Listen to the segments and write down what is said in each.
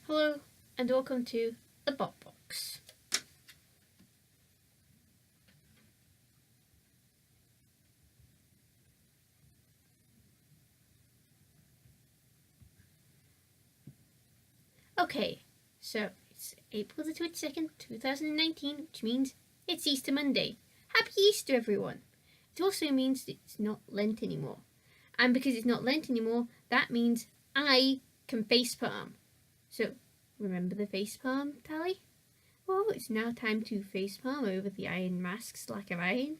Hello and welcome to the Bot Box. Okay, so it's April the 22nd, 2019, which means it's Easter Monday. Happy Easter, everyone! It also means it's not Lent anymore. And because it's not Lent anymore, that means I can facepalm. So, remember the facepalm tally? Well, it's now time to facepalm over the iron mask's lack of iron,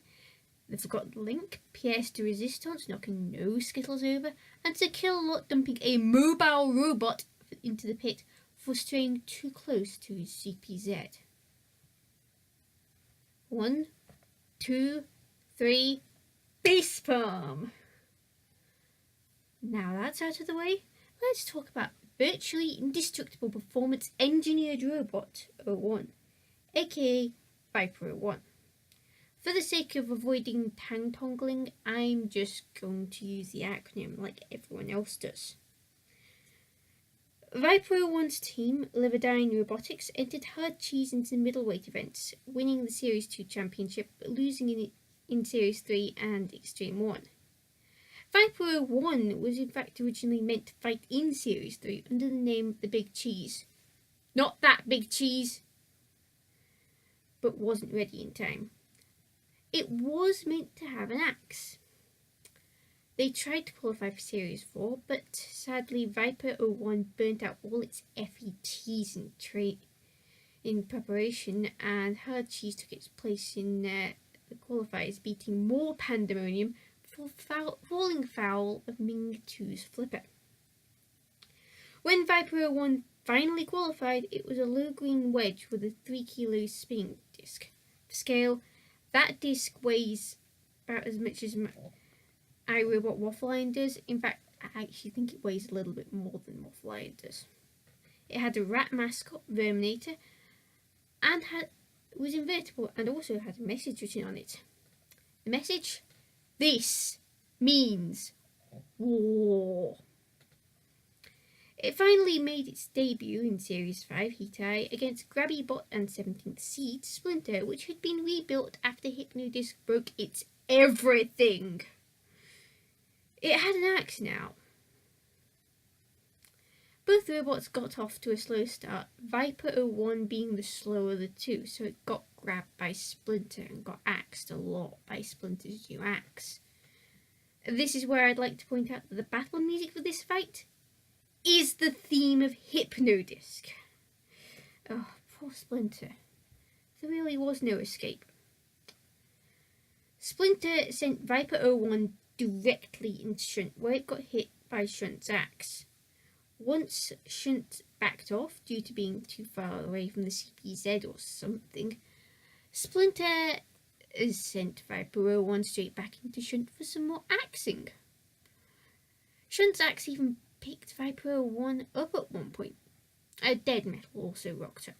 the forgotten link, pièce de resistance, knocking no skittles over, and to kill lot dumping a mobile robot into the pit for straying too close to his CPZ. 1, 2, 3, facepalm! Now that's out of the way, let's talk about virtually indestructible performance engineered robot 01, aka V.I.P.E.R 01. For the sake of avoiding tang-tongling, I'm just going to use the acronym like everyone else does. V.I.P.E.R 01's team, Liverdyne Robotics, entered hard cheese into middleweight events, winning the Series 2 championship but losing in Series 3 and Extreme 1. V.I.P.E.R 01 was in fact originally meant to fight in Series 3 under the name The Big Cheese. Not that big cheese! But wasn't ready in time. It was meant to have an axe. They tried to qualify for Series 4, but sadly V.I.P.E.R 01 burnt out all its FETs in preparation, and hard cheese took its place in the qualifiers, beating more pandemonium for falling foul of Ming 2's flipper. When V.I.P.E.R 01 finally qualified, it was a low-green wedge with a 3 kilo spinning disc. For scale, that disc weighs about as much as iRobot Waffle Iron does. In fact, I actually think it weighs a little bit more than Waffle Iron does. It had a rat mascot, Verminator, and was invertible and also had a message written on it. The message? This means war. It finally made its debut in Series 5 Heat Eye against Grabby Bot and 17th seed Splinter, which had been rebuilt after Hypnodisc broke its everything. It had an axe now. Both robots got off to a slow start, V.I.P.E.R 01 being the slower of the two, so it got grabbed by Splinter and got axed a lot by Splinter's new axe. This is where I'd like to point out that the battle music for this fight is the theme of Hypnodisc. Oh, poor Splinter. There really was no escape. Splinter sent V.I.P.E.R 01 directly into Shunt, where it got hit by Shunt's axe. Once Shunt backed off due to being too far away from the CPZ or something, Splinter sent V.I.P.E.R 01 straight back into Shunt for some more axing. Shunt's axe even picked V.I.P.E.R 01 up at one point. A dead metal also rocked up.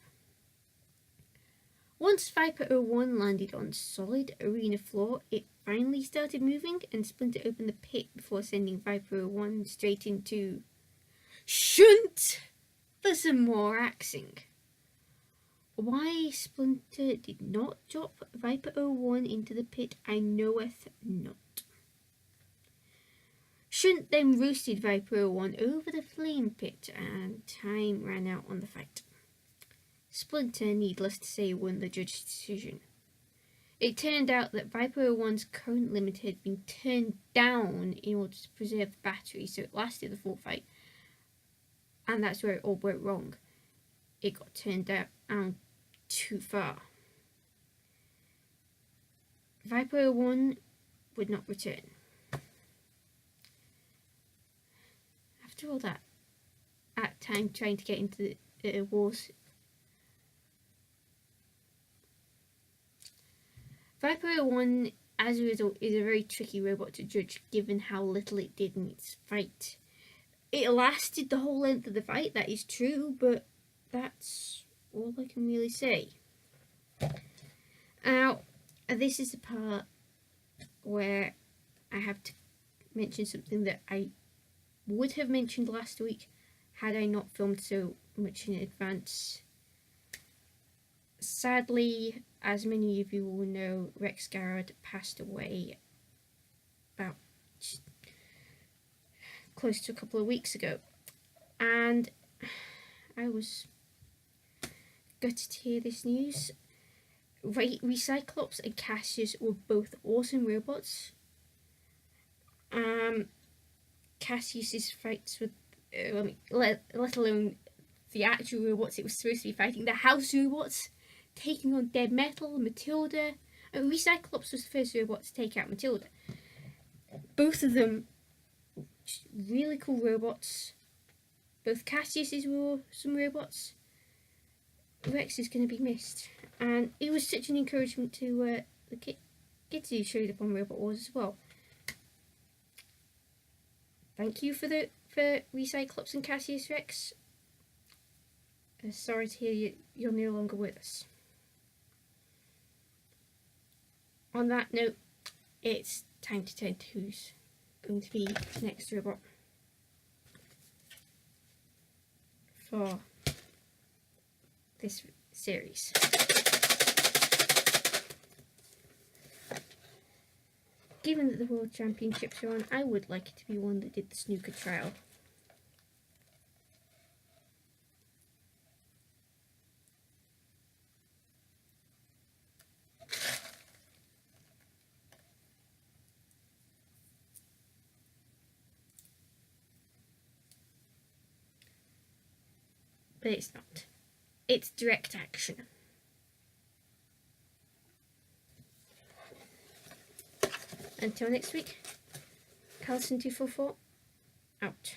Once V.I.P.E.R 01 landed on solid arena floor, it finally started moving, and Splinter opened the pit before sending V.I.P.E.R 01 straight into Shunt for some more axing. Why Splinter did not drop V.I.P.E.R 01 into the pit, I knoweth not. Shunt then roasted V.I.P.E.R 01 over the flame pit, and time ran out on the fight. Splinter, needless to say, won the judge's decision. It turned out that V.I.P.E.R 01's current limit had been turned down in order to preserve the battery, so it lasted the full fight. And that's where it all went wrong. It got turned down too far. V.I.P.E.R 01 would not return. After all that time trying to get into the wars, V.I.P.E.R 01, as a result, is a very tricky robot to judge given how little it did in its fight. It lasted the whole length of the fight, that is true, but that's all I can really say. Now, this is the part where I have to mention something that I would have mentioned last week. had I not filmed so much in advance. Sadly, as many of you will know, Rex Garrett passed away about close to a couple of weeks ago, and I was gutted to hear this news. Recyclops and Cassius were both awesome robots. Cassius's fights with, let alone the actual robots it was supposed to be fighting, the house robots taking on Dead Metal, Matilda. And Recyclops was the first robot to take out Matilda. Both of them really cool robots. Both Cassius's were awesome robots. Rex is going to be missed, and it was such an encouragement to the kids who showed up on Robot Wars as well. Thank you for Recyclops and Cassius Rex. Sorry to hear you're no longer with us. On that note, it's time to turn to who's going to be the next robot for this series. Given that the World Championships are on, I would like it to be one that did the snooker trial. But it's not. It's direct action. Until next week, Carlson244 out.